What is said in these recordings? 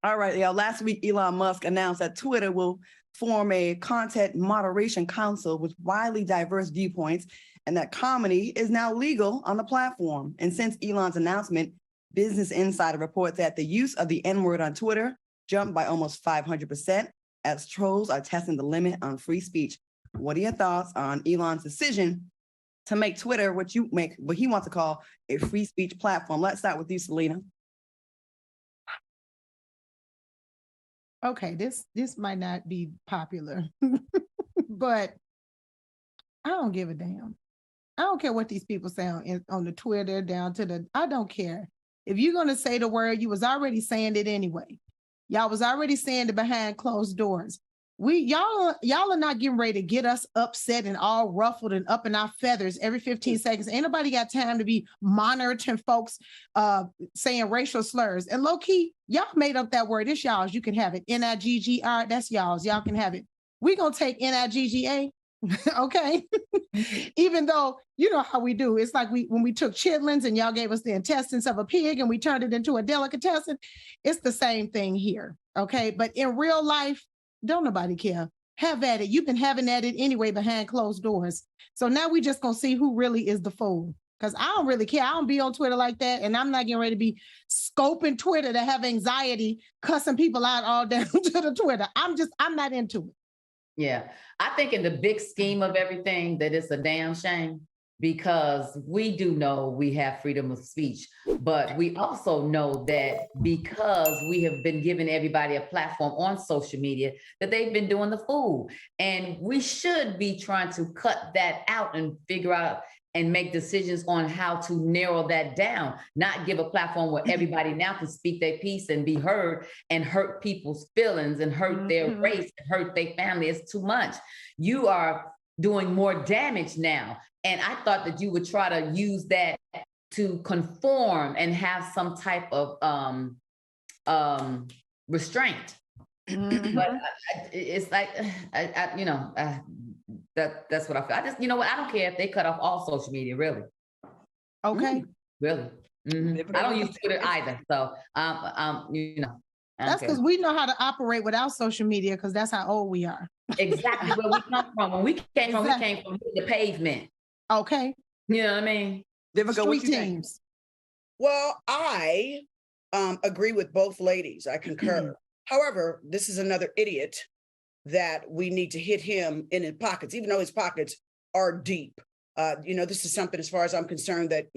All right, y'all. Last week, Elon Musk announced that Twitter will form a content moderation council with widely diverse viewpoints, and that comedy is now legal on the platform. And since Elon's announcement, Business Insider reports that the use of the N-word on Twitter jumped by almost 500% as trolls are testing the limit on free speech. What are your thoughts on Elon's decision to make Twitter what he wants to call a free speech platform? Let's start with you, Selena. Okay, this might not be popular, but I don't give a damn. I don't care what these people say on the Twitter down to the, I don't care. If you're going to say the word, you was already saying it anyway. Y'all was already saying it behind closed doors. Y'all are not getting ready to get us upset and all ruffled and up in our feathers every 15 seconds. Ain't nobody got time to be monitoring folks saying racial slurs. And low key, y'all made up that word. It's y'all's. You can have it. N-I-G-G-R, that's y'all's. Y'all can have it. We gonna take N-I-G-G-A, okay? Even though, you know how we do. It's like when we took chitlins and y'all gave us the intestines of a pig and we turned it into a delicatessen. It's the same thing here, okay? But in real life, don't nobody care. Have at it. You've been having at it anyway behind closed doors. So now we just gonna see who really is the fool. Because I don't really care. I don't be on Twitter like that. And I'm not getting ready to be scoping Twitter to have anxiety, cussing people out all down to the Twitter. I'm not into it. Yeah. I think in the big scheme of everything that it's a damn shame, because we do know we have freedom of speech, but we also know that because we have been giving everybody a platform on social media, that they've been doing the fool. And we should be trying to cut that out and figure out and make decisions on how to narrow that down, not give a platform where everybody now can speak their piece and be heard and hurt people's feelings and hurt their race and hurt their family. It's too much. You are doing more damage now. And I thought that you would try to use that to conform and have some type of restraint. But it's like, that's what I feel. I just, you know what? I don't care if they cut off all social media, really. Okay. Really. I don't use Twitter either. So, that's because we know how to operate without social media, because that's how old we are. Exactly where we come from. When we came from, we came from the pavement. Okay. You know what I mean? Street teams. Well, I agree with both ladies. I concur. However, this is another idiot that we need to hit him in his pockets, even though his pockets are deep. This is something, as far as I'm concerned, that,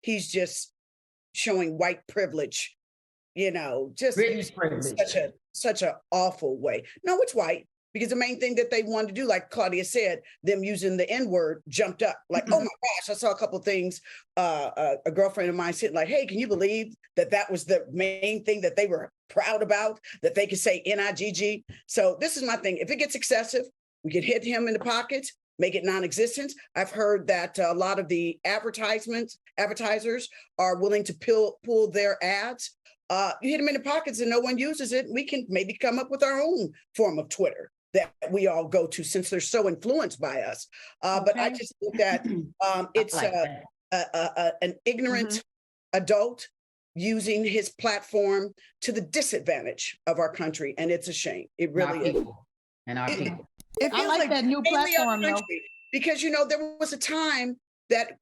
he's just showing white privilege, just British privilege. Such an awful way. No, it's white. Because the main thing that they wanted to do, like Claudia said, them using the N-word jumped up. Like, oh my gosh, I saw a couple of things. A girlfriend of mine said, like, hey, can you believe that was the main thing that they were proud about, that they could say N-I-G-G? So this is my thing. If it gets excessive, we could hit him in the pockets, make it non-existent. I've heard that a lot of the advertisers are willing to pull their ads. You hit them in the pockets and no one uses it. We can maybe come up with our own form of Twitter that we all go to, since they're so influenced by us. But I just think that it's an ignorant adult using his platform to the disadvantage of our country. And it's a shame. It really is. And our people. It feels like that new platform, though. Because, there was a time that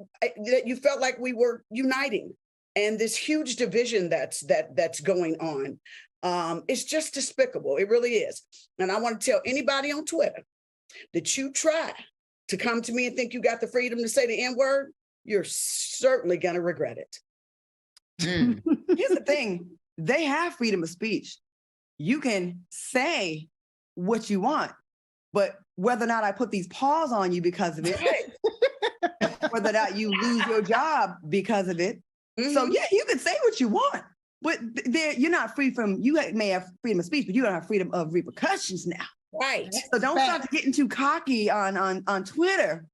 you felt like we were uniting. And this huge division that's going on. It's just despicable. It really is. And I want to tell anybody on Twitter that you try to come to me and think you got the freedom to say the N-word, you're certainly going to regret it. Here's the thing. They have freedom of speech. You can say what you want, but whether or not I put these paws on you because of it, whether or not you lose your job because of it. So yeah, you can say what you want. But you're not free from, you may have freedom of speech, but you don't have freedom of repercussions now. Right. So don't start getting too cocky on Twitter.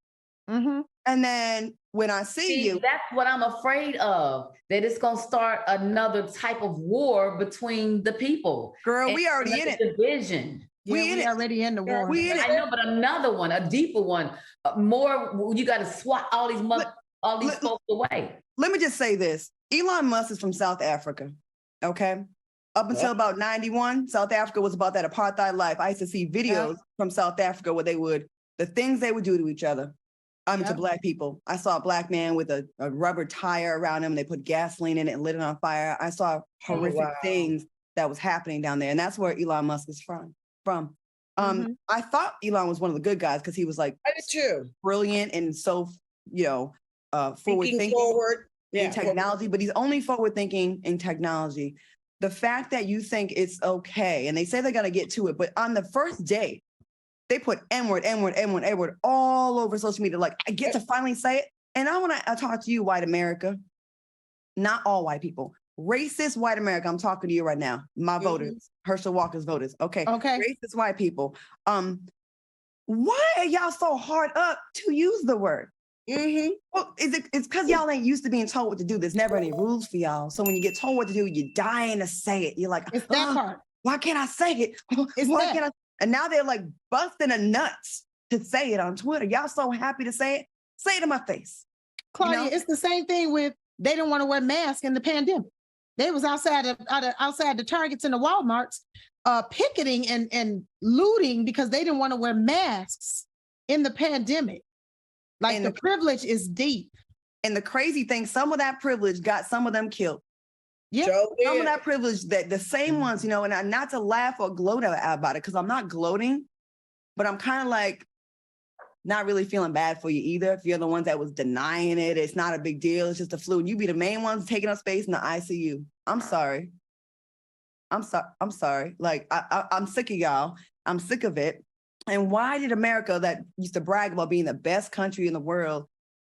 And then when I see you. That's what I'm afraid of, that it's going to start another type of war between the people. Girl, we already in it. Division. We already in the war. I know, but another one, a deeper one, more, you got to swat all these folks away. Let me just say this. Elon Musk is from South Africa, okay? Up until Yep. about 91, South Africa was about that apartheid life. I used to see videos from South Africa where the things they would do to each other, to Yep. Black people. I saw a Black man with a rubber tire around him. They put gasoline in it and lit it on fire. I saw horrific wow. things that was happening down there. And that's where Elon Musk is from. Mhm. I thought Elon was one of the good guys because he was like I did too. brilliant and so, forward Thinking thinking forward. in Yeah. technology, but he's only forward thinking in technology. The fact that you think it's okay, and they say they're going to get to it, but on the first day, they put N-word, N-word, N-word, N-word all over social media. Like, I get to finally say it. And I want to talk to you, white America, not all white people, racist white America. I'm talking to you right now. My Mhm. voters, Herschel Walker's voters. Okay. Okay. Racist white people. Why are y'all so hard up to use the word? Mm-hmm. Well, it's because y'all ain't used to being told what to do. There's never any rules for y'all. So when you get told what to do, you're dying to say it. You're like, It's that "Ugh, part. why can't I say it? It's Why that. can't I?" And now they're like busting a nuts to say it on Twitter. Y'all so happy to say it. Say it to my face. Claudia, know? it's the same thing with they didn't want to wear masks in the pandemic. They was outside the Targets and the Walmarts, picketing and looting because they didn't want to wear masks in the pandemic. Like And the privilege is deep. And the crazy thing, some of that privilege got some of them killed. Yeah. So Some of did. that privilege, that the same ones, and not to laugh or gloat about it, because I'm not gloating, but I'm kind of like not really feeling bad for you either. If you're the ones that was denying it, it's not a big deal. It's just a flu. And you be the main ones taking up space in the ICU. I'm sorry. I'm sorry. Like, I'm sick of y'all. I'm sick of it. And why did America, that used to brag about being the best country in the world,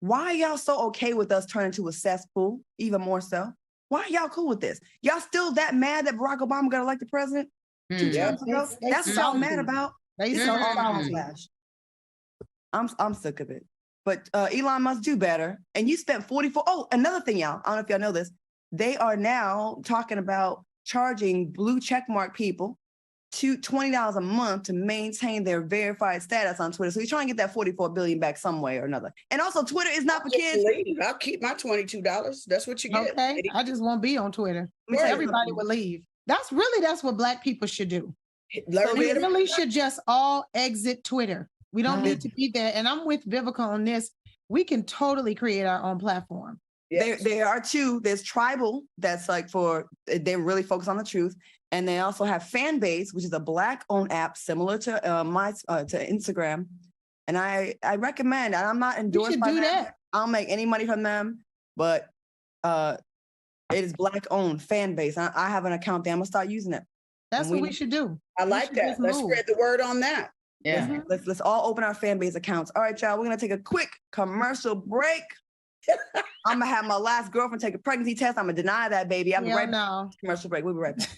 why are y'all so okay with us turning to a cesspool, even more so? Why are y'all cool with this? Y'all still that mad that Barack Obama got elected president 2 Mm. terms ago? They That's what y'all mad salty. about. They This is so all salty. backlash. I'm sick of it. But Elon must do better. And you spent 44. Oh, another thing, y'all. I don't know if y'all know this. They are now talking about charging blue checkmark people to $20 a month to maintain their verified status on Twitter. So you're trying to get that 44 billion back some way or another. And also, Twitter is not for kids. Leave. I'll keep my $22. That's what you get. Okay. I just won't be on Twitter. Let me tell you Everybody something. will leave. That's what Black people should do. Learn So We there's- really should just all exit Twitter. We don't need to be there. And I'm with Vivica on this. We can totally create our own platform. Yes. There are two. There's Tribal, that's like they really focus on the truth. And they also have Fan Base, which is a Black-owned app similar to to Instagram. And I recommend, and I'm not We endorsed should by do them. that. I don't make any money from them, but it is Black-owned Fan Base. I have an account there. I'm gonna start using it. That's And what we- we should do. I We like should that. just Let's move. spread the word on that. Yeah. Let's all open our Fan Base accounts. All right, y'all. We're gonna take a quick commercial break. I'm gonna have my last girlfriend take a pregnancy test. I'm gonna deny that baby. I'm Yeah, right back. no. Commercial break. We'll be right back.